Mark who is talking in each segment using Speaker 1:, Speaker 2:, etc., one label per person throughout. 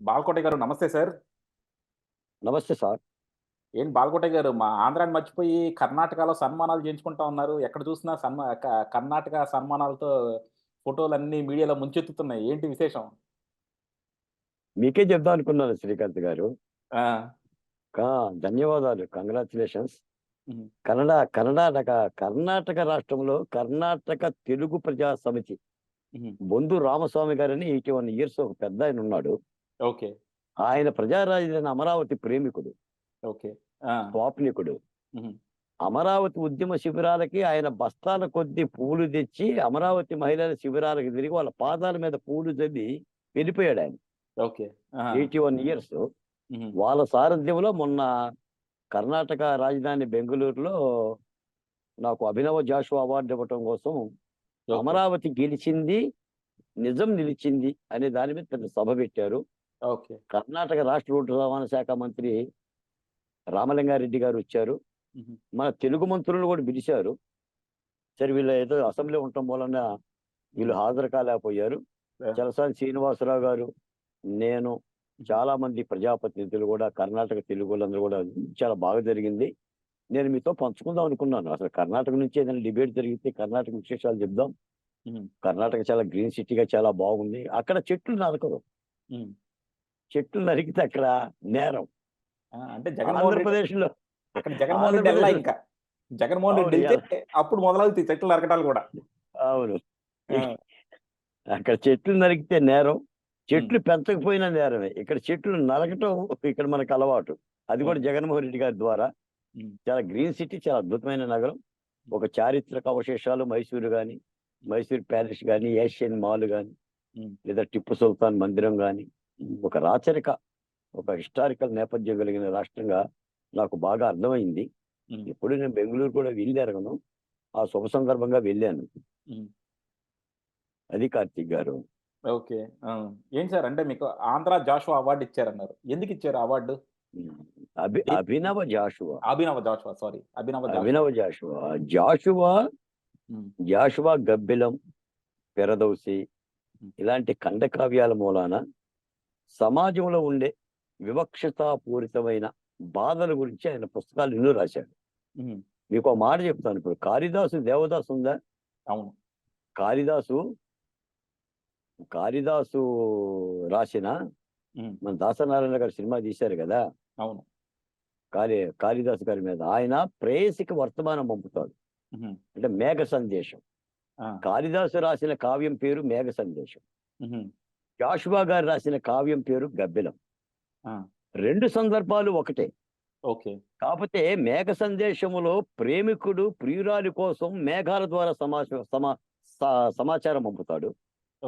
Speaker 1: బాలకోటయ్య గారు నమస్తే సార్.
Speaker 2: నమస్తే సార్.
Speaker 1: ఏంటి బాలకోటయ్య గారు మా ఆంధ్రాని మర్చిపోయి కర్ణాటకలో సన్మానాలు చేయించుకుంటా ఉన్నారు. ఎక్కడ చూసినా కర్ణాటక సన్మానాలతో ఫోటోలన్నీ మీడియాలో ముంచెత్తుతున్నాయి. ఏంటి విశేషం?
Speaker 2: మీకే చెప్దాం అనుకున్నాను శ్రీకాంత్ గారు.
Speaker 1: ఆ!
Speaker 2: కా ధన్యవాదాలు. కంగ్రాచ్యులేషన్స్.
Speaker 1: హుహు.
Speaker 2: కర్ణాటక కర్ణాటక రాష్ట్రంలో కర్ణాటక తెలుగు ప్రజా సమితి
Speaker 1: హుహు.
Speaker 2: బొందు రామస్వామి గారని 81 ఇయర్స్ ఒక పెద్దాయన ఉన్నాడు.
Speaker 1: ఓకే.
Speaker 2: ఆయన ప్రజా రాజధాని అమరావతి ప్రేమికుడు,
Speaker 1: ఓకే. ఆ!
Speaker 2: స్వాప్నికుడు.
Speaker 1: హుహు.
Speaker 2: అమరావతి ఉద్యమ శిబిరాలకి ఆయన బస్తాల కొద్దీ పూలు తెచ్చి అమరావతి మహిళల శిబిరాలకు తిరిగి వాళ్ళ పాదాల మీద పూలు జల్లి వెళ్ళిపోయాడు ఆయన.
Speaker 1: ఓకే. ఆ!
Speaker 2: 81 ఇయర్స్.
Speaker 1: హుహు.
Speaker 2: వాళ్ళ సారథ్యంలో మొన్న కర్ణాటక రాజధాని బెంగుళూరులో నాకు అభినవ జాషువా అవార్డు ఇవ్వటం కోసం
Speaker 1: ఓకే.
Speaker 2: అమరావతి గెలిచింది, నిజం నిలిచింది అనే దాని మీద పెద్ద సభ పెట్టారు.
Speaker 1: ఓకే.
Speaker 2: కర్ణాటక రాష్ట్ర రోడ్డు రవాణా శాఖ మంత్రి రామలింగారెడ్డి గారు వచ్చారు.
Speaker 1: హుహు.
Speaker 2: మన తెలుగు మంత్రులు కూడా పిలిచారు. సరే వీళ్ళు ఏదో అసెంబ్లీ ఉండటం మూలన వీళ్ళు
Speaker 1: హ్మ్.
Speaker 2: హాజరు కాలేకపోయారు.
Speaker 1: ఆ!
Speaker 2: చలసాని శ్రీనివాసరావు గారు, నేను, చాలా మంది ప్రజాప్రతినిధులు కూడా కర్ణాటక తెలుగోళ్ళందరూ కూడా చాలా బాగా జరిగింది. నేను మీతో పంచుకుందాం అనుకున్నాను. అసలు కర్ణాటక నుంచి ఏదైనా డిబేట్ జరిగితే కర్ణాటక విశేషాలు చెప్దాం.
Speaker 1: హుహు.
Speaker 2: కర్ణాటక చాలా గ్రీన్ సిటీగా చాలా బాగుంది. అక్కడ చెట్లు నరకరు.
Speaker 1: హ్మ్.
Speaker 2: చెట్లు నరికితే అక్కడ నేరం.
Speaker 1: ఆ! అంటే జగన్మోహన్ రెడ్డి
Speaker 2: ఆంధ్రప్రదేశ్‌లో
Speaker 1: అక్కడ జగన్మోహన్ రెడ్డి ఎళ్ళా
Speaker 2: ఆంధ్రప్రదేశ్‌లో
Speaker 1: ఇంకా. జగన్మోహన్ రెడ్డి
Speaker 2: అవును.
Speaker 1: ఎళ్తే అప్పుడు మొదలవుతాయి చెట్లు నరకటాలు గూడా.
Speaker 2: అవును.
Speaker 1: ఆ!
Speaker 2: అక్కడ చెట్లు నరికితే నేరం.
Speaker 1: హ్మ్.
Speaker 2: చెట్లు పెంచకపోయినా నేరమే. ఇక్కడ చెట్లు నరకటం ఇక్కడ మనకు అలవాటు. అది కూడా
Speaker 1: ఓకే.
Speaker 2: జగన్మోహన్ రెడ్డి గారి ద్వారా.
Speaker 1: హ్మ్.
Speaker 2: చాలా గ్రీన్ సిటీ, చాలా అద్భుతమైన నగరం. ఒక చారిత్రక అవశేషాలు మైసూరు గాని, మైసూర్ ప్యాలెస్ గాని, ఏషియన్ మాల్ గాని,
Speaker 1: హ్మ్.
Speaker 2: లేదా టిప్పు సుల్తాన్ మందిరం గాని, ఒక రాచరిక, ఒక హిస్టారికల్ నేపథ్యం కలిగిన రాష్ట్రంగా నాకు బాగా అర్థమైంది.
Speaker 1: హ్మ్.
Speaker 2: ఎప్పుడు నేను బెంగుళూరు కూడా వెళ్ళెరగను. ఆ శుభ సందర్భంగా వెళ్ళాను.
Speaker 1: హ్మ్.
Speaker 2: అది కార్తీక్ గారు.
Speaker 1: ఓకే. ఆ! ఏంటి సార్ అంటే మీకు ఆంధ్ర జాషువా అవార్డ్ ఇచ్చారన్నారు. ఎందుకిచ్చారు ఆ అవార్డు?
Speaker 2: హ్మ్.
Speaker 1: దే
Speaker 2: అభినవ జాషువా.
Speaker 1: అభినవ జాషువా సారీ. అభినవ జాషువా.
Speaker 2: అభినవ జాషువా. జాషువా,
Speaker 1: హ్మ్.
Speaker 2: జాషువా గబ్బిలం, పెరదౌసి
Speaker 1: హ్మ్.
Speaker 2: ఇలాంటి ఖండకావ్యాల మూలాన సమాజంలో ఉండే వివక్షతాపూరితమైన బాధల గురించి ఆయన పుస్తకాలు ఎన్నో రాశాడు.
Speaker 1: హ్మ్.
Speaker 2: మీకో మాట చెప్తాను. ఇప్పుడు 'కాళిదాసు దేవదాసు' ఉందా?
Speaker 1: అవును.
Speaker 2: కాళిదాసు, కాళిదాసు రాసిన
Speaker 1: హ్మ్.
Speaker 2: మన దాసనారాయణ గారు సినిమా తీశారు గదా!
Speaker 1: అవును.
Speaker 2: కాళిదాసు గారి మీద. ఆయన ప్రేయసికి వర్తమానం పంపుతాడు.
Speaker 1: హుహు.
Speaker 2: అంటే మేఘ సందేశం.
Speaker 1: ఆ!
Speaker 2: కాళిదాసు రాసిన కావ్యం పేరు మేఘ సందేశం.
Speaker 1: హుహు.
Speaker 2: జాషువా గారు రాసిన కావ్యం పేరు గబ్బిలం.
Speaker 1: ఆ!
Speaker 2: 2 సందర్భాలు ఒకటే.
Speaker 1: ఓకే.
Speaker 2: కాపోతే మేఘ సందేశములో ప్రేమికుడు ప్రియురాలి కోసం మేఘాల ద్వారా సమాచారం పంపుతాడు.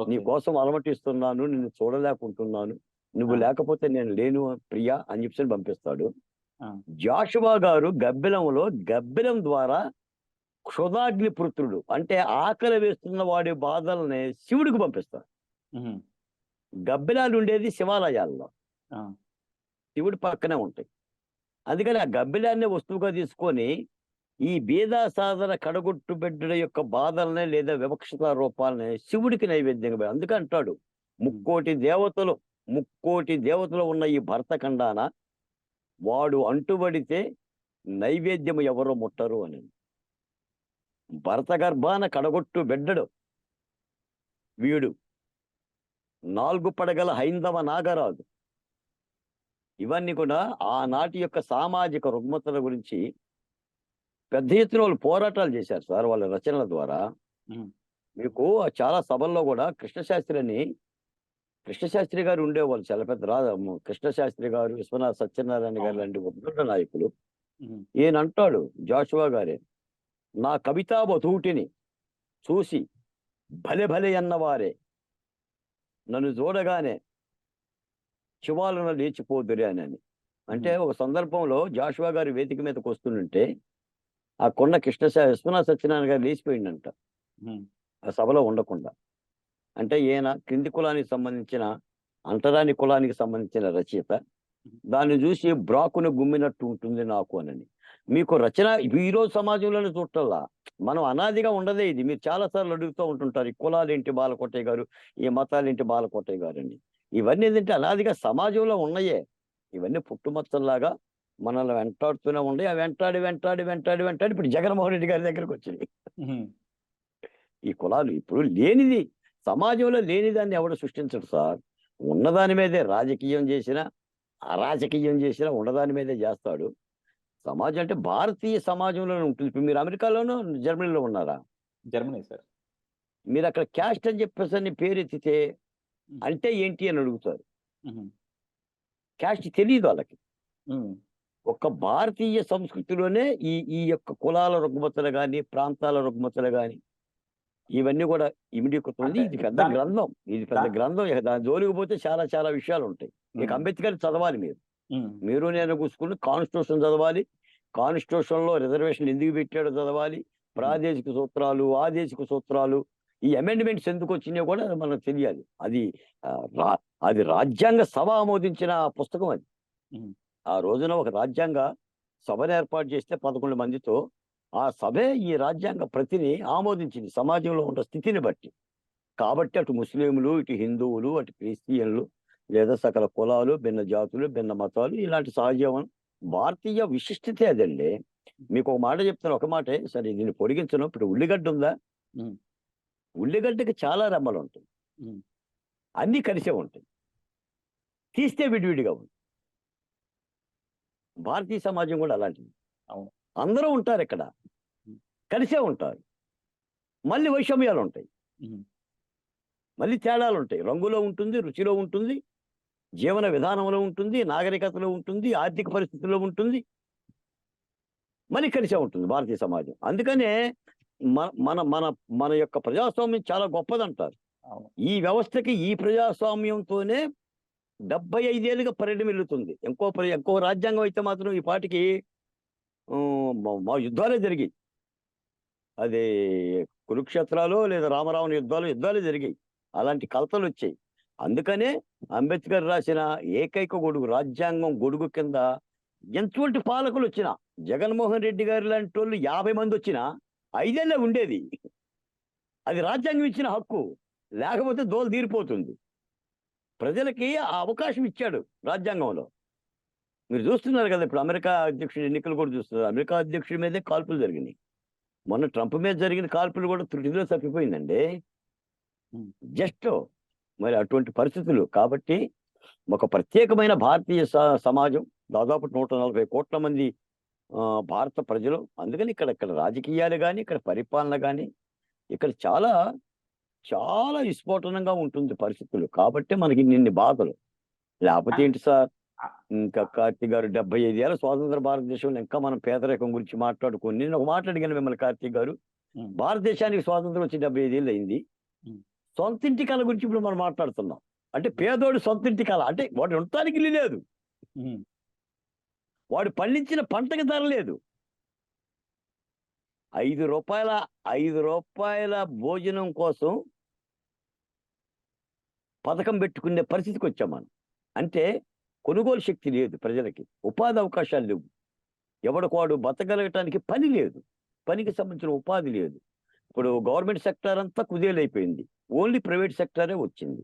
Speaker 2: నీ
Speaker 1: ఓకే.
Speaker 2: కోసం అలమటిస్తున్నాను, నిన్ను చూడలేకుంటున్నాను. నువ్వు
Speaker 1: ఆ!
Speaker 2: లేకపోతే నేను లేను ప్రియా అని చెప్పేసని పంపిస్తాడు.
Speaker 1: ఆ!
Speaker 2: జాషువా గారు గబ్బిలంలో గబ్బిలం ద్వారా క్షుధాగ్ని పుత్రుడు అంటే ఆకలి వేస్తున్న వాడి బాధల్ని శివుడికి పంపిస్తాడు.
Speaker 1: హుహు.
Speaker 2: గబ్బిలాలు ఉండేది శివాలయాల్లో.
Speaker 1: ఆ!
Speaker 2: శివుడి పక్కనే ఉంటాయి. అందుకని ఆ గబ్బిలాన్నే వస్తువుగా తీసుకొని ఈ బీద సాధన కడగొట్టు బిడ్డల యొక్క బాధల్ని లేదా వివక్షత రూపాలని శివుడికి నైవేద్యంగా అందుకే అంటాడు
Speaker 1: హ్మ్.
Speaker 2: ముక్కోటి దేవతలు ఉన్న ఈ భరతఖండాన వాడు అంటుబడితే నైవేద్యం ఎవరో ముట్టరు అని. భరత గర్భాన కడగొట్టు బిడ్డడు వీడు, 4 పడగల హైందవ నాగరాజు. ఇవన్నీ కూడా ఆనాటి యొక్క సామాజిక రుగ్మతల గురించి పెద్ద ఎత్తున వాళ్ళు పోరాటాలు చేశారు సార్ వాళ్ళ రచనల ద్వారా.
Speaker 1: హ్మ్.
Speaker 2: మీకు చాలా సభల్లో గూడా కృష్ణశాస్త్రి గారు ఉండేవాళ్ళు. చాలా పెద్ద కృష్ణశాస్త్రి గారు, విశ్వనాథ సత్యనారాయణ గారు
Speaker 1: అవును.
Speaker 2: లాంటి ఉద్దండ నాయకులు.
Speaker 1: హ్మ్.
Speaker 2: ఈయనంటాడు జాషువా గారే, "నా కవితా వధూటిని చూసి భలే భలే అన్నవారే నన్ను చూడగానే శివాలున లేచిపోదురే" అని.
Speaker 1: హుహు.
Speaker 2: అంటే ఒక సందర్భంలో జాషువా గారు వేదిక మీదకొస్తుంటే, ఆ కొండ విశ్వనాథ సత్యనారాయణ గారు లేచిపోయిండంట.
Speaker 1: హ్మ్.
Speaker 2: ఆ సభలో ఉండకుండా. అంటే ఈయన కింది కులానికి సంబంధించిన అంటరాని కులానికి సంబంధించిన రచయిత.
Speaker 1: హ్మ్.
Speaker 2: దాన్ని జూసి బ్రాకున గుమ్మినట్టు ఉంటుంది నాకు అనని. మీకు రచన ఈ రోజు సమాజంలోనే చూడాలా. మనం అనాదిగా ఉండదే ఇది. మీరు చాలా సార్లు అడుగుతూ ఉంటుంటారు. ఈ కులాలేంటి బాలకోటయ్య గారు, ఈ మతాలేంటి బాలకోటయ్య గారని. ఇవన్నీ ఏంటంటే అనాదిగా సమాజంలో ఉన్నయే. ఇవన్నీ పుట్టుమచ్చల్లాగా మనల్ని వెంటాడుతూనే ఉండి, ఆ వెంటాడి, వెంటాడి, వెంటాడి, వెంటాడి ఇప్పుడు జగన్మోహన్ రెడ్డి గారి దగ్గరకొచ్చినియి.
Speaker 1: హుహు.
Speaker 2: ఈ కులాలు ఇప్పుడు లేనిది, సమాజంలో లేనిదాన్ని ఎవడు సృష్టించడు సార్. ఉన్నదాని మీదే రాజకీయం చేసినా, అరాజకీయం చేసినా ఉన్నదాని మీదే జేస్తాడు. సమాజం అంటే భారతీయ సమాజంలోనే ఉంటుంది. ఇప్పుడు మీరు అమెరికాలోనో, జర్మనీలో ఉన్నారా?
Speaker 1: Germany sir.
Speaker 2: మీరక్కడ క్యాస్ట్ అని చెప్పేసని పేరెత్తితే,
Speaker 1: హ్మ్.
Speaker 2: అంటే ఏంటి అని అడుగుతారు.
Speaker 1: హుహు.
Speaker 2: క్యాస్ట్ తెలీదు ఆళ్ళకి.
Speaker 1: హ్మ్.
Speaker 2: ఒక్క భారతీయ సంస్కృతిలోనే ఈ ఈ యొక్క కులాల రుగ్మతలు గాని, ప్రాంతాల రుగ్మతలు గాని, ఇవన్నీ గూడా ఇమిడీకృతం ఉంది.
Speaker 1: అంటే
Speaker 2: ఇది పెద్ద
Speaker 1: దాని
Speaker 2: గ్రంథం. ఇది
Speaker 1: దా
Speaker 2: పెద్ద గ్రంథం. ఇక దాని జోలికి పోతే చాలా చాలా విషయాలుంటాయి. ఇక
Speaker 1: హ్మ్.
Speaker 2: అంబేద్కర్ చదవాలి మీరు.
Speaker 1: హ్మ్.
Speaker 2: మీరు నేను కూసుకొని కాన్స్టిట్యూషన్ చదవాలి. కాన్స్టిట్యూషన్‌లో రిజర్వేషన్‌లు ఎందుకు పెట్టాడో చదవాలి.
Speaker 1: హ్మ్.
Speaker 2: ప్రాదేశిక సూత్రాలు, ఆదేశిక సూత్రాలు, ఈ అమెండ్మెంట్స్ ఎందుకొచ్చినాయో కూడా మనకు తెలియాలి. అది ఆహ్, రా అది రాజ్యాంగ సభ ఆమోదించిన పుస్తకం అది.
Speaker 1: హ్మ్.
Speaker 2: ఆ రోజున ఒక రాజ్యాంగ సభను ఏర్పాటు చేస్తే 11 మందితో, ఆ సభే ఈ రాజ్యాంగ ప్రతిని ఆమోదించింది సమాజంలో ఉన్న స్థితిని బట్టి. కాబట్టి అటు ముస్లింలు, ఇటు హిందువులు, అటు క్రిస్టియన్లు లేదా సకల కులాలు, భిన్న జాతులు, భిన్న మతాలు ఇలాంటి సహజీవనం భారతీయ విశిష్టతే అదండి. మీకొక మాట చెప్తాను. ఒక మాటే సరే దీన్ని పొడిగించను. ఇప్పుడు ఉల్లిగడ్డ ఉందా?
Speaker 1: హ్మ్.
Speaker 2: ఉల్లిగడ్డకి చాలా రెమ్మలుంటాయి.
Speaker 1: హ్మ్.
Speaker 2: అన్నీ కలిసే ఉంటాయి. తీస్తే విడివిడిగా ఉంటాయి. భారతీయ సమాజం కూడా అలాంటిది.
Speaker 1: అవును.
Speaker 2: అందరూ ఉంటారిక్కడ.
Speaker 1: హ్మ్.
Speaker 2: కలిసే ఉంటారు. మళ్ళీ వైషమ్యాలుంటాయి.
Speaker 1: హ్మ్.
Speaker 2: మళ్ళీ తేడాలుంటాయి. రంగులో ఉంటుంది, రుచిలో ఉంటుంది, జీవన విధానంలో ఉంటుంది, నాగరికతలో ఉంటుంది, ఆర్థిక పరిస్థితుల్లో ఉంటుంది. మళ్ళీ కలిసే ఉంటుంది భారతీయ సమాజం. అందుకనే మన మన మన మన యొక్క ప్రజాస్వామ్యం చాలా గొప్పదంటారు.
Speaker 1: అవును.
Speaker 2: ఈ వ్యవస్థకి ఈ ప్రజాస్వామ్యంతోనే 75 ఏళ్లుగా పరిణమిల్లుతుంది. ఇంకో రాజ్యాంగం అయితే మాత్రం ఈ పాటికి మా యుద్ధాలే జరిగాయి. అది కురుక్షేత్రాలో లేదా రామరావణ యుద్ధాలే జరిగాయి. అలాంటి కలతలొచ్చాయి. అందుకనే అంబేద్కర్ రాసిన ఏకైక గొడుగు రాజ్యాంగం గొడుగు కింద ఎంతోటి పాలకులొచ్చినా, జగన్మోహన్ రెడ్డి గారు లాంటోళ్ళు 50 మందొచ్చినా 5 ఏళ్లే ఉండేది. అది రాజ్యాంగం ఇచ్చిన హక్కు. లేకపోతే దోల తీరిపోతుంది. ప్రజలకి ఆ అవకాశం ఇచ్చాడు రాజ్యాంగంలో. మీరు చూస్తున్నారు కదా! ఇప్పుడు అమెరికా అధ్యక్షుడి ఎన్నికలు కూడా చూస్తున్నారు. అమెరికా అధ్యక్షుడి మీదే కాల్పులు జరిగినాయి. మొన్న ట్రంప్ మీద జరిగిన కాల్పులు కూడా త్రుటిలో తప్పిపోయిందండి.
Speaker 1: హ్మ్.
Speaker 2: జస్ట్ మరి అటువంటి పరిస్థితులు. కాబట్టి ఒక ప్రత్యేకమైన భారతీయ సమాజం దాదాపు 140 కోట్ల మంది భారత ప్రజలు. అందుకని ఇక్కడ రాజకీయాలు గాని, ఇక్కడ పరిపాలన గాని, ఇక్కడ చాలా, చాలా విస్ఫోటనంగా ఉంటుంది పరిస్థితులు. కాబట్టే మనకి ఇన్నిన్ని బాధలు. లేపోతే
Speaker 1: అన్
Speaker 2: ఏంటి సార్,
Speaker 1: అ
Speaker 2: ఇంకా కార్తీక్ గారు 75 ఏళ్ల స్వాతంత్ర భారతదేశంలో ఇంకా మనం పేదరికం గురించి మాట్లాడుకొని నేను ఒక మాట అడిగాను మిమ్మల్ని కార్తీక్ గారు.
Speaker 1: హ్మ్.
Speaker 2: భారతదేశానికి స్వాతంత్రం వచ్చి 75 ఏళ్ళు అయింది.
Speaker 1: హ్మ్.
Speaker 2: సొంతింటి కల గురించి ఇప్పుడు మనం మాట్లాడుతున్నాం. అంటే
Speaker 1: హ్మ్.
Speaker 2: పేదోడు సొంతింటి కల. అంటే వాడు ఉండటానికి ఇల్లు లేదు.
Speaker 1: హ్మ్.
Speaker 2: వాడు పండించిన పంటకి ధర లేదు. రూ. 5 భోజనం కోసం పథకం పెట్టుకునే పరిస్థితికొచ్చాం మనం. అంటే కొనుగోలు శక్తి లేదు ప్రజలకి. ఉపాధి అవకాశాలు లేవు. ఎవడికి వాడు బతకగలగటానికి పని లేదు. పనికి సంబంధించిన ఉపాధి లేదు. ఇప్పుడు గవర్నమెంట్ సెక్టార్ అంతా కుదేలైపోయింది. ఓన్లీ ప్రైవేట్ సెక్టారే వచ్చింది.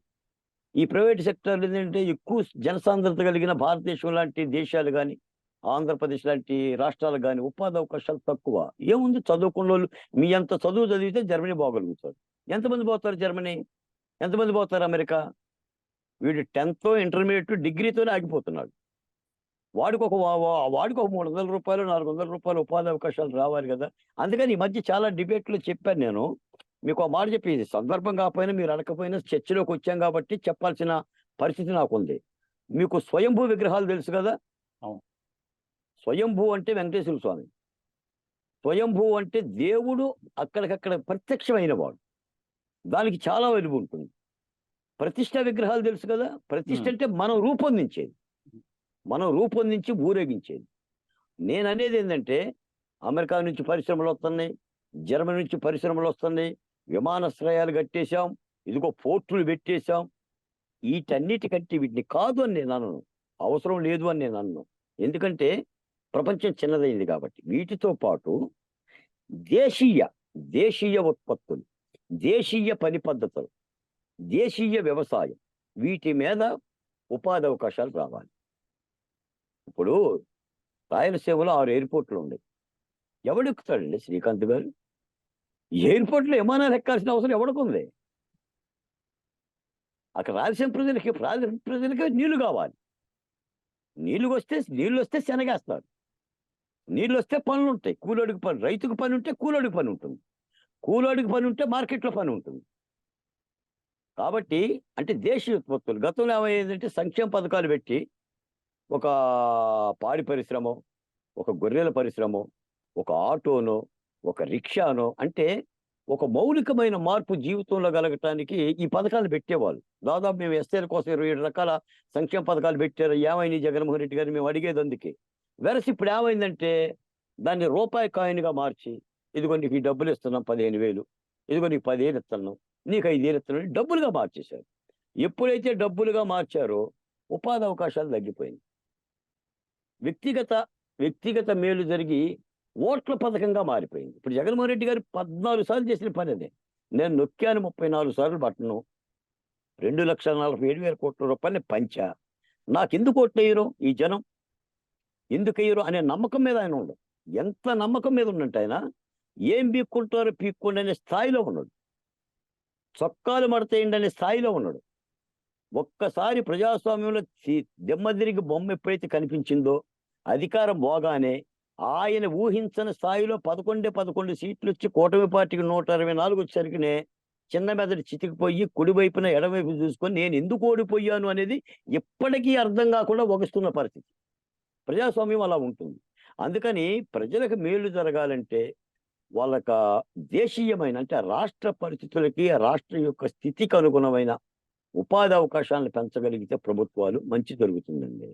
Speaker 2: ఈ ప్రైవేట్ సెక్టార్‌లో ఏంటంటే ఎక్కువ జనసాంద్రత కలిగిన భారతదేశం లాంటి దేశాలు గాని, ఆంధ్రప్రదేశ్ లాంటి రాష్ట్రాలు గాని ఉపాధి అవకాశాలు తక్కువ. ఏముంది చదువుకున్నోళ్ళు మీ అంత చదువు చదివితే జర్మనీ పోగలుగుతారు. ఎంతమంది పోతారు జర్మనీ? ఎంతమంది పోతారు అమెరికా? వీడు 10థ్ ఇంటర్మీడియేట్ డిగ్రీతోనే ఆగిపోతున్నాడు. వాడికొక రూ. 300, రూ. 400 ఉపాధి అవకాశాలు రావాలి గదా! అందుకని ఈ మధ్య చాలా డిబేట్‌లో చెప్పాను నేను. మీకో మాట చెప్పి ఇది సందర్భం కాకపోయినా మీరు అడగకపోయినా చర్చలోకొచ్చాం కాబట్టి చెప్పాల్సిన పరిస్థితి నాకుంది. మీకు స్వయంభూ విగ్రహాలు తెలుసు గదా!
Speaker 1: అవును.
Speaker 2: స్వయంభూ అంటే వెంకటేశ్వర స్వామి. స్వయంభూ అంటే దేవుడు అక్కడికక్కడ ప్రత్యక్షమైన వాడు. దానికి చాలా విలువుంటుంది. ప్రతిష్ఠ విగ్రహాలు తెలుసు కదా! ప్రతిష్ఠ
Speaker 1: హ్మ్.
Speaker 2: అంటే మనం రూపొందించేది. మనం రూపొందించి ఊరేగించేది. నేననేదేందంటే, అమెరికా నుంచి పరిశ్రమలొత్తన్నాయి. జర్మనీ నుంచి పరిశ్రమలొస్తున్నాయి. విమానాశ్రయాలు కట్టేశాం. ఇదిగో పోర్టులు పెట్టేశాం. వీటన్నిటికంటే వీటిని కాదు అని నేననను. అవసరం లేదు అని నేననను. ఎందుకంటే, ప్రపంచం చిన్నదైంది కాబట్టి. వీటితో పాటు దేశీయ దేశీయ ఉత్పత్తులు, దేశీయ పని పద్ధతులు, దేశీయ వ్యవసాయం, వీటి మీద ఉపాధి అవకాశాలు రావాలి. ఇప్పుడు రాయలసీమలో 6 ఎయిర్‌పోర్ట్‌లు ఉన్నాయి. ఎవడెక్కుతాడండి శ్రీకాంత్ గారు? ఎయిర్‌పోర్ట్‌లో విమానాలు ఎక్కాల్సిన అవసరం ఎవడికుంది? అక్కడ రాయలసీమ ప్రజలకి నీళ్లు కావాలి. నీళ్ళొస్తే శనగేస్తారు. నీళ్ళొస్తే పనులుంటాయి. కూలోడికి పని, రైతుకు పని ఉంటే కూలోడికి పని ఉంటుంది. కూలోడికి పని ఉంటే మార్కెట్‌లో పని ఉంటుంది. కాబట్టి అంటే దేశీయ ఉత్పత్తులు. గతంలో ఏమయ్యేదంటే సంక్షేమ పథకాలు పెట్టి ఒక పాడి పరిశ్రమో, ఒక గొర్రెల పరిశ్రమో, ఒక ఆటోనో, ఒక రిక్షానో, అంటే ఒక మౌలికమైన మార్పు జీవితంలో కలగటానికి ఈ పథకాలు పెట్టేవాళ్ళు. దాదాపు మేము ఎస్టీల కోసం 27 రకాల సంక్షేమ పథకాలు పెట్టారు. ఏమైంది జగన్మోహన్ రెడ్డి గారు? మేము అడిగేది అందుకే. వెరసి ఇప్పుడు ఏమైందంటే దాన్ని రూపాయి కాయిన్‌గా మార్చి, ఇదిగో నీకు ఈ డబ్బులు ఇస్తున్నాం 15,000, ఇదిగో నీకు 10,000 ఇస్తున్నాం, నీకు 5,000 ఇస్తున్నాం, డబ్బులుగా మార్చేశారు. ఎప్పుడైతే డబ్బులుగా మార్చారో ఉపాధి అవకాశాలు తగ్గిపోయింది. వ్యక్తిగత వ్యక్తిగత మేలు జరిగి ఓట్ల పథకంగా మారిపోయింది. ఇప్పుడు జగన్మోహన్ రెడ్డి గారు 14 సార్లు చేసిన పని అదే. నేను నొక్కాను 34 సార్లు బటను. 2,47,000 కోట్ల రూపాయలని పంచా. నాకెందుకు ఓట్లేయరు ఈ జనం? ఎందుకెయ్యరు అనే నమ్మకం మీద ఆయన ఉండడు. ఎంత నమ్మకం మీద ఉన్నట్టు ఆయన ఏం పీక్కుంటారో పీక్కోండి అనే స్థాయిలో ఉన్నాడు. చొక్కాలు మడతేయండి అనే స్థాయిలో ఉన్నాడు. ఒక్కసారి ప్రజాస్వామ్యంలో దిమ్మదిరిగి బొమ్మ ఎప్పుడైతే కనిపించిందో, అధికారం పోగానే ఆయన ఊహించని స్థాయిలో 11 సీట్లు వచ్చి కూటమి పార్టీకి 124 వచ్చేసరికినే చిన్న మెదడు చితికిపోయి కుడివైపున ఎడవైపు చూసుకొని నేను ఎందుకు ఓడిపోయాను అనేది ఇప్పటికీ అర్థం కాకుండా వగిస్తున్న పరిస్థితి. ప్రజాస్వామ్యం అలా ఉంటుంది. అందుకని ప్రజలకు మేలు జరగాలంటే వాళ్ళక దేశీయమైన అంటే రాష్ట్ర పరిస్థితులకి, ఆ రాష్ట్రం యొక్క స్థితికి అనుగుణమైన ఉపాధి అవకాశాలను పెంచగలిగితే ప్రభుత్వాలు మంచి జరుగుతుందండి.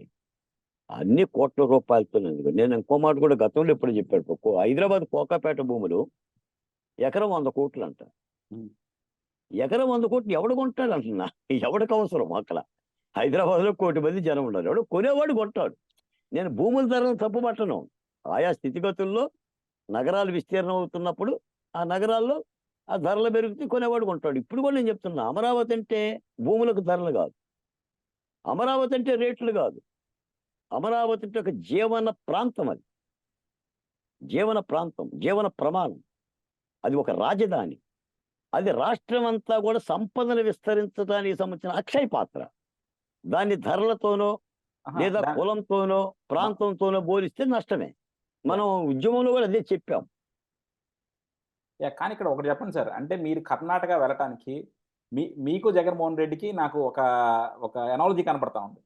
Speaker 2: అన్ని కోట్ల రూపాయలతో. నేను ఇంకో మాట కూడా గతంలో ఎప్పుడు చెప్పాడు. హైదరాబాద్ కోకాపేట భూములు ఎకరం 100 కోట్లు అంట. ఎకరం 100 కోట్లు ఎవడు కొంటాడు అంటున్నా? ఎవడికి అవసరం అక్కడ? హైదరాబాద్లో 1 కోటి మంది జనం ఉన్నారు. ఎవడు కొనేవాడు కొంటాడు. నేను భూముల ధరను తప్పుపట్టను. ఆయా స్థితిగతుల్లో నగరాలు విస్తీర్ణం అవుతున్నప్పుడు ఆ నగరాల్లో ఆ ధరలు పెరిగితే కొనేవాడు కొంటాడు. ఇప్పుడు కూడా నేను చెప్తున్నా, అమరావతి అంటే భూములకు ధరలు కాదు, అమరావతి అంటే రేట్లు కాదు. అమరావతి అంటే ఒక జీవన ప్రాంతం. అది జీవన ప్రాంతం, జీవన ప్రమాణం. అది ఒక రాజధాని. అది రాష్ట్రం అంతా కూడా సంపదను విస్తరించడానికి సంబంధించిన అక్షయ పాత్ర. దాన్ని ధరలతోనో లేదా కులంతోనో ప్రాంతంతోనో పోలిస్తే నష్టమే. మనం ఉద్యమంలో కూడా అదే చెప్పాం.
Speaker 1: కానీ ఇక్కడ ఒకటి చెప్పండి సార్. అంటే మీరు కర్ణాటక వెళ్ళటానికి మీకు జగన్మోహన్ రెడ్డికి నాకు ఒక అనాలజీ కనపడతా ఉంది.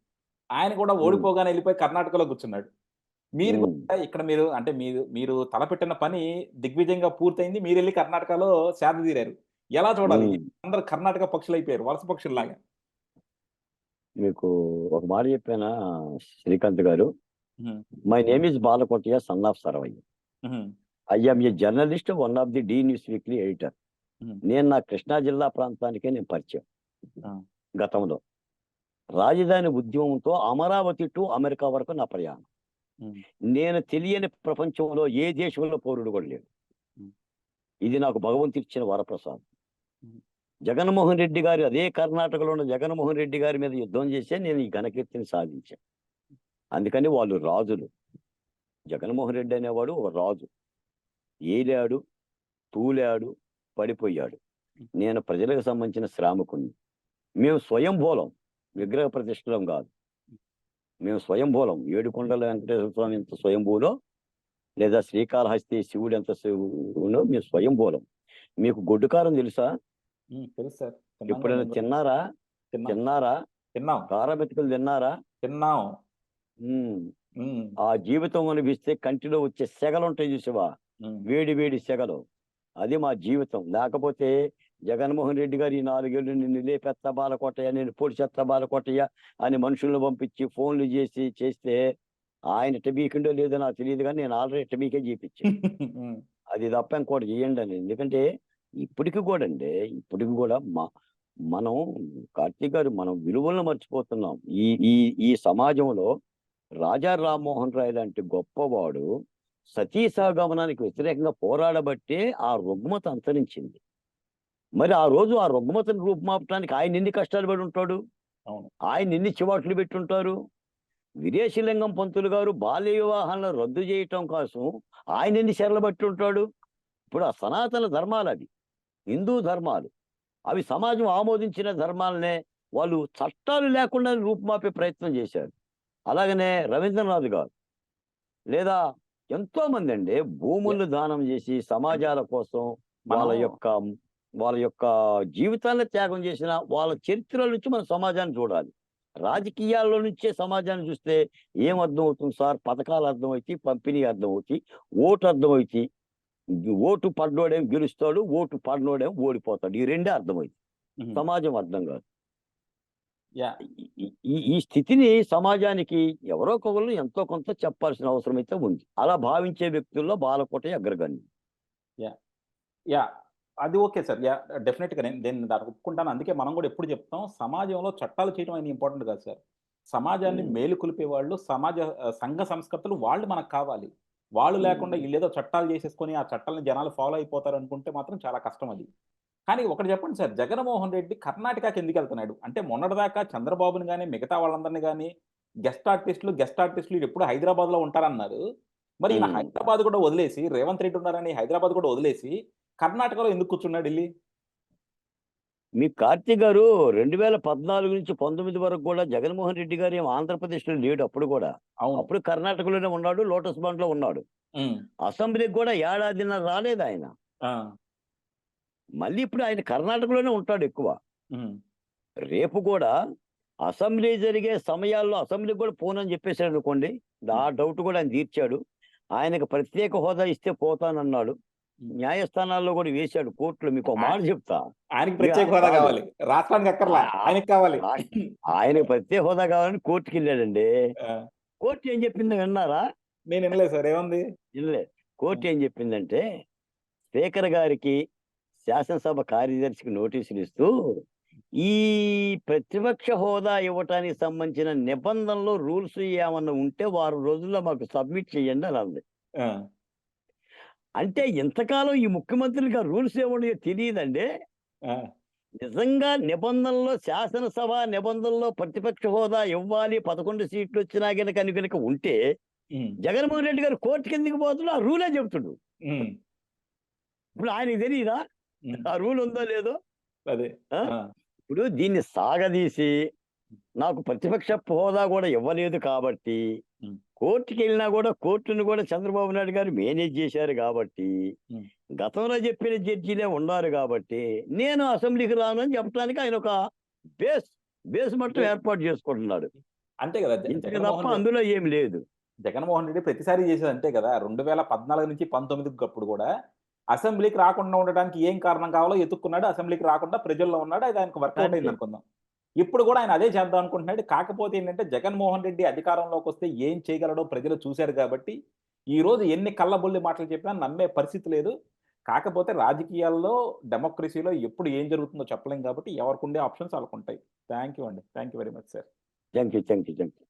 Speaker 1: ఆయన కూడా ఓడిపోగానే వెళ్ళిపోయి కర్ణాటకలో కూర్చున్నాడు. మీరు కూడా ఇక్కడ అంటే మీరు తలపెట్టిన పని దిగ్విజయంగా పూర్తయింది. మీరెళ్ళి కర్ణాటకలో సేద తీరారు. ఎలా చూడాలి? అందరూ కర్ణాటక పక్షులైపోయారు, వలస పక్షుల్లాగా.
Speaker 2: మీకు ఒక మాట చెప్పానా శ్రీకాంత్ గారు? My name is Balakotaiah, son of Sarvaiah. I am a journalist, one of the the news weekly editor. నేను నా కృష్ణా జిల్లా ప్రాంతానికే నేను పరిచయం. గతంలో రాజధాని ఉద్యమంతో అమరావతి టు అమెరికా వరకు నా ప్రయాణం. నేను తెలియని ప్రపంచంలో ఏ దేశంలో పౌరుడు కూడా లేడు. ఇది నాకు భగవంతుడు ఇచ్చిన వరప్రసాదం. జగన్మోహన్ రెడ్డి గారు అదే కర్ణాటకలో ఉన్న జగన్మోహన్ రెడ్డి గారి మీద యుద్ధం చేసే నేను ఈ ఘనకీర్తిని సాధించాను. అందుకని వాళ్ళు రాజులు. జగన్మోహన్ రెడ్డి అనేవాడు ఒక రాజు. ఏలాడు, తూలాడు, పడిపోయాడు. నేను ప్రజలకు సంబంధించిన శ్రామికుణ్ణి. మేము స్వయంభూలం, విగ్రహ ప్రతిష్టలం కాదు. మేము స్వయంభూలం. ఏడుకొండల వెంకటేశ్వర స్వామి ఎంత స్వయంభూలో, లేదా శ్రీకాళహస్తి శివుడు ఎంత శివుడో మేము స్వయంభూలం. మీకు గొడ్డుకారం తెలుసా?
Speaker 1: తెలుసు సార్.
Speaker 2: ఎప్పుడైనా తిన్నారా? కారమెతుకులు తిన్నారా?
Speaker 1: తిన్నాం.
Speaker 2: ఆ జీవితం అనిపిస్తే కంటిలో వచ్చే సెగలు ఉంటాయి చూసావా, వేడి వేడి సెగలు. అది మా జీవితం. లేకపోతే జగన్మోహన్ రెడ్డి గారు ఈ 4 ఏళ్ళు నిన్ను లేపెత్త బాలకోటయ్య, నేను పొడి చెత్త బాలకోటయ్య అని మనుషులను పంపించి ఫోన్లు చేస్తే ఆయన టబీకిండో లేదో నాకు తెలియదు, కానీ నేను ఆల్రెడీ టబీకే చేయించాను. అది తప్ప ఇంకోటి చేయండి అని. ఎందుకంటే ఇప్పటికి కూడా మనం కార్తీక్ గారు మనం విలువలను మర్చిపోతున్నాం. ఈ ఈ ఈ సమాజంలో రాజా రామ్మోహన్ రాయ్ లాంటి గొప్పవాడు సతీ సహగమనానికి వ్యతిరేకంగా పోరాడబట్టే ఆ రుగ్మత అంతరించింది. మరి ఆ రోజు ఆ రుగ్మతను రూపుమాపటానికి ఆయన ఎన్ని కష్టాలు పడి ఉంటాడు?
Speaker 1: అవును.
Speaker 2: ఆయన ఎన్ని చివాట్లు పెట్టుంటారు? విదేశీలింగం పంతులు గారు బాల్య వివాహాలను రద్దు చేయటం కోసం ఆయన ఎన్ని శరలు బట్టి ఉంటాడు? ఇప్పుడు ఆ సనాతన ధర్మాలు అవి, హిందూ ధర్మాలు, అవి సమాజం ఆమోదించిన ధర్మాలనే వాళ్ళు చట్టాలు లేకుండా రూపుమాపే ప్రయత్నం చేశారు. అలాగనే రవీంద్రనాథ్ గారు, లేదా ఎంతో మంది అండి భూములను దానం చేసి సమాజాల కోసం వాళ్ళ
Speaker 1: మనం
Speaker 2: యొక్క వాళ్ళ యొక్క జీవితాన్ని త్యాగం చేసిన వాళ్ళ చరిత్రల నుంచి మన సమాజాన్ని చూడాలి. రాజకీయాల్లో నుంచే సమాజాన్ని చూస్తే ఏం అర్థం అవుతుంది సార్? పథకాలు అర్థమవుతాయి, పంపిణీ అర్థమవుతాయి, ఓటు అర్థమవుతాయి. ఓటు పడ్డోడేం గెలుస్తాడు, ఓటు పడినోడేం ఓడిపోతాడు. ఈ రెండే అర్థమవుతాయి.
Speaker 1: హుహు.
Speaker 2: సమాజం అర్థం కాదు.
Speaker 1: యాహ్!
Speaker 2: ఈ ఈ- ఈ ఈ స్థితిని సమాజానికి ఎవరో ఒకళ్ళు ఎంతో కొంత చెప్పాల్సిన అవసరం అయితే ఉంది. అలా భావించే వ్యక్తుల్లో బాలకోటయ్య అగ్రగణ్యం.
Speaker 1: యాహ్! యాహ్! అది ఓకే సార్. యాహ్! డెఫినిట్‌గా నేను దాన్ని ఒప్పుకుంటాను. అందుకే మనం గూడా ఎప్పుడు చెప్తాం, సమాజంలో చట్టాలు చేయడం అనేది ఇంపార్టెంట్ కాదు సార్. సమాజాన్ని
Speaker 2: ఉమ్,
Speaker 1: మేలుకొలిపేవాళ్ళు, సంఘ సంస్కర్తలు వాళ్ళు మనకు కావాలి. వాళ్ళు లేకుండా
Speaker 2: ఉమ్.
Speaker 1: ఈళ్ళేదో చట్టాలు చేసేసుకొని, ఆ చట్టాలను జనాలు ఫాలో అయిపోతారనుకుంటే మాత్రం చాలా కష్టం అది. కానీ ఒకటి చెప్పండి సార్, జగన్‌మోహన్ రెడ్డి కర్ణాటకకి ఎందుకెళ్తున్నాడు? అంటే మొన్నటిదాకా చంద్రబాబుని గాని, మిగతా వాళ్ళందరిని గాని గెస్ట్ ఆర్టిస్టులు ఎప్పుడు హైదరాబాద్‌లో ఉంటారన్నారు. మరి ఈయన
Speaker 2: ఉమ్.
Speaker 1: హైదరాబాద్ కూడా వదిలేసి, రేవంత్ రెడ్డి ఉన్నారని హైదరాబాద్ కూడా వదిలేసి, కర్ణాటకలో ఎందుకు కూర్చున్నాడు ఎళ్లి?
Speaker 2: మీ కార్తీక్ గారు 2014 నుంచి 19 వరకు కూడా జగన్మోహన్ రెడ్డి గారు ఏం ఆంధ్రప్రదేశ్లో లేడు అప్పుడు కూడా.
Speaker 1: అవును.
Speaker 2: అప్పుడు కర్ణాటకలోనే ఉన్నాడు, లోటస్ బండ్లో ఉన్నాడు.
Speaker 1: హ్మ్.
Speaker 2: అసెంబ్లీకి కూడా ఏడాదిన్నర రాలేదు ఆయన.
Speaker 1: ఆ!
Speaker 2: మళ్ళీ ఇప్పుడు ఆయన కర్ణాటకలోనే ఉంటాడు ఎక్కువ.
Speaker 1: హ్మ్.
Speaker 2: రేపు కూడా అసెంబ్లీ జరిగే సమయాల్లో అసెంబ్లీకి కూడా పోనని చెప్పేశాడు అనుకోండి. ఆ
Speaker 1: హ్మ్.
Speaker 2: డౌట్ కూడా ఆయన తీర్చాడు. ఆయనకు ప్రత్యేక హోదా ఇస్తే పోతానన్నాడు.
Speaker 1: హ్మ్.
Speaker 2: న్యాయస్థానాల్లో కూడా వేశాడు కోర్టులో. మీకో మాట చెప్తా.
Speaker 1: ఆయనకి
Speaker 2: ఇక
Speaker 1: ప్రత్యేక హోదా
Speaker 2: కాదు.
Speaker 1: కావాలి. రాష్ట్రానికి
Speaker 2: ఆ
Speaker 1: అక్కర్లా.
Speaker 2: ఆ
Speaker 1: ఆయనకి కావాలి.
Speaker 2: రా ఆయనకు ప్రత్యేక హోదా కావాలని కోర్టుకెళ్ళాడండి.
Speaker 1: ఆ!
Speaker 2: కోర్టు ఏం చెప్పిందో విన్నారా?
Speaker 1: నేను ఇనలేదు సార్. ఏముంది?
Speaker 2: వినలే. కోర్టు
Speaker 1: హ్మ్.
Speaker 2: ఏం చెప్పిందంటే, స్పీకర్ గారికి, శాసనసభ కార్యదర్శికి నోటీసులు ఇస్తూ, ఈ ప్రతిపక్ష హోదా ఇవ్వటానికి సంబంధించిన నిబంధనలు, రూల్స్ ఏమన్నా ఉంటే వారం రోజుల్లో మాకు సబ్మిట్ చేయండి అని అంది.
Speaker 1: ఆ!
Speaker 2: అంటే ఇంతకాలం ఈ ముఖ్యమంత్రులకి ఆ రూల్స్ ఏమున్నాయో తెలీదండి.
Speaker 1: ఆ!
Speaker 2: నిజంగా నిబంధనలో శాసనసభ నిబంధనలో ప్రతిపక్ష హోదా ఇవ్వాలి, 11 సీట్లు వచ్చినా గనక ఉంటే,
Speaker 1: హ్మ్.
Speaker 2: జగన్మోహన్ రెడ్డి గారు కోర్టుకెందుకు పోతున్నాడో ఆ రూలే చెప్తుడు.
Speaker 1: హ్మ్.
Speaker 2: ఇప్పుడు ఆయనకి తెలీదా?
Speaker 1: హ్మ్.
Speaker 2: ఆ రూల్ ఉందో లేదో?
Speaker 1: అదే.
Speaker 2: ఆ!
Speaker 1: ఆ!
Speaker 2: ఇప్పుడు దీన్ని సాగదీసి, నాకు ప్రతిపక్ష హోదా గూడా ఇవ్వలేదు కాబట్టి,
Speaker 1: హ్మ్.
Speaker 2: కోర్టుకెళ్ళినా గూడా కోర్టును గూడా చంద్రబాబు నాయుడు గారు మేనేజ్ జేశారు గాబట్టి,
Speaker 1: హ్మ్.
Speaker 2: గతంలో జెప్పిన జడ్జీలే ఉన్నారు గాబట్టి, నేను అసెంబ్లీకి రాను అని చెప్పడానికి ఆయన ఒక బేస్, బేస్ మట్టం
Speaker 1: అంటే
Speaker 2: ఏర్పాటు జేసుకుంటున్నాడు.
Speaker 1: అంతే గదా!
Speaker 2: ఇంతకు తప్ప అందులో ఏమి లేదు.
Speaker 1: జగన్‌మోహన్ రెడ్డి ప్రతిసారి చేసేది అంతే కదా! 2014 నుంచి 19 అప్పుడు గూడా అసెంబ్లీకి రాకుండా ఉండడానికి ఏం కారణం కావాలో ఎతుక్కున్నాడు. అసెంబ్లీకి రాకుండా ప్రజల్లో ఉన్నాడు. అది ఆయనకు వర్కౌట్
Speaker 2: అంతే.
Speaker 1: అయిందనుకుందాం. ఇప్పుడు గూడా ఆయన అదే చేద్దాం అనుకుంటున్నాడు. కాకపోతే ఏంటంటే జగన్‌మోహన్ రెడ్డి అధికారంలోకొస్తే ఏం చేయగలడో ప్రజలు చూసారు కాబట్టి, ఈరోజు ఎన్ని కల్లబొల్లి మాటలు చెప్పినా నమ్మే పరిస్థితి లేదు. కాకపోతే రాజకీయాల్లో, డెమోక్రసీలో ఎప్పుడు ఏం జరుగుతుందో చెప్పలేం కాబట్టి ఎవరికుండే ఆప్షన్స్ ఆళ్ళకుంటాయి. థాంక్ యూ అండి. Thank you very much sir.
Speaker 2: Thank you. Thank you. Thank you.